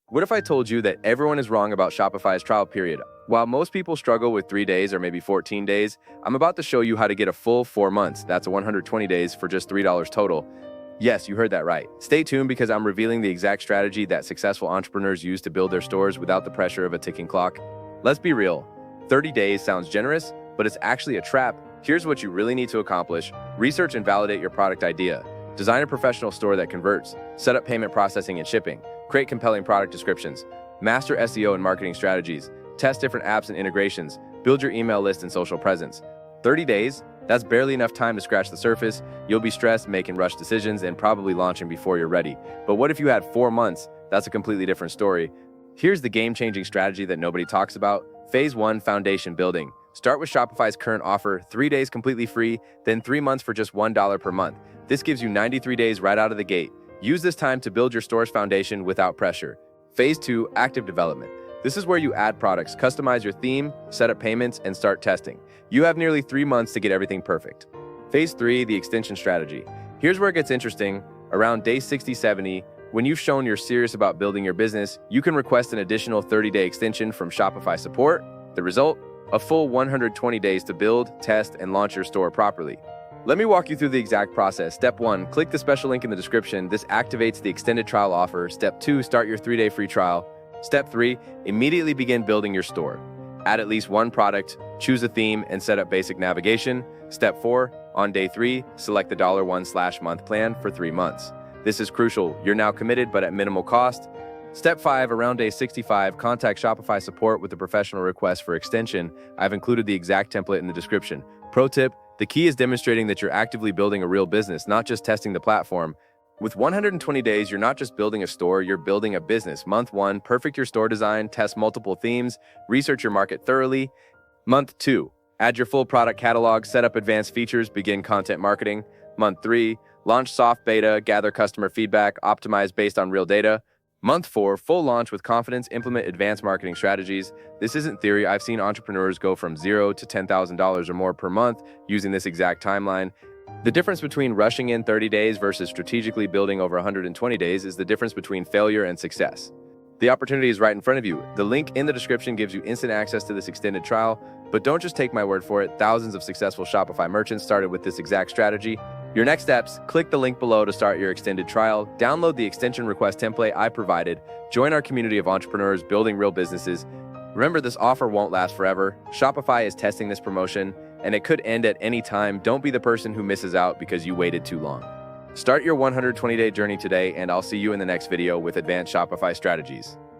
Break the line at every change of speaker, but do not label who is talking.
What if I told you that everyone is wrong about Shopify's trial period? While most people struggle with 3 days or maybe 14 days, I'm about to show you how to get a full 4 months. That's 120 days for just $3 total. Yes, you heard that right. Stay tuned because I'm revealing the exact strategy that successful entrepreneurs use to build their stores without the pressure of a ticking clock. Let's be real. 30 days sounds generous, but it's actually a trap. Here's what you really need to accomplish. Research and validate your product idea. Design a professional store that converts. Set up payment processing and shipping. Create compelling product descriptions. Master SEO and marketing strategies. Test different apps and integrations. Build your email list and social presence. 30 days? That's barely enough time to scratch the surface. You'll be stressed, making rushed decisions, and probably launching before you're ready. But what if you had 4 months? That's a completely different story. Here's the game-changing strategy that nobody talks about. Phase 1, foundation building. Start with Shopify's current offer, 3 days completely free, then 3 months for just $1 per month. This gives you 93 days right out of the gate. Use this time to build your store's foundation without pressure. Phase 2, active development. This is where you add products, customize your theme, set up payments, and start testing. You have nearly 3 months to get everything perfect. Phase 3, the extension strategy. Here's where it gets interesting. Around day 60-70, when you've shown you're serious about building your business, you can request an additional 30-day extension from Shopify support. The result? A full 120 days to build, test, and launch your store properly. Let me walk you through the exact process. Step 1, click the special link in the description. This activates the extended trial offer. Step 2, start your 3-day free trial. Step 3, immediately begin building your store. Add at least one product, choose a theme, and set up basic navigation. Step 4, on day 3, select the $1/month plan for 3 months. This is crucial. You're now committed, but at minimal cost. Step 5, around day 65, contact Shopify support with a professional request for extension. I've included the exact template in the description. Pro tip, the key is demonstrating that you're actively building a real business, not just testing the platform. With 120 days, you're not just building a store, you're building a business. Month 1, perfect your store design, test multiple themes, research your market thoroughly. Month 2, add your full product catalog, set up advanced features, begin content marketing. Month 3, launch soft beta, gather customer feedback, optimize based on real data. Month 4, full launch with confidence, implement advanced marketing strategies. This isn't theory. I've seen entrepreneurs go from $0 to $10,000 or more per month using this exact timeline. The difference between rushing in 30 days versus strategically building over 120 days is the difference between failure and success. The opportunity is right in front of you. The link in the description gives you instant access to this extended trial, but don't just take my word for it. Thousands of successful Shopify merchants started with this exact strategy. Your next steps, click the link below to start your extended trial, download the extension request template I provided, join our community of entrepreneurs building real businesses. Remember, this offer won't last forever. Shopify is testing this promotion, and it could end at any time. Don't be the person who misses out because you waited too long. Start your 120-day journey today, and I'll see you in the next video with advanced Shopify strategies.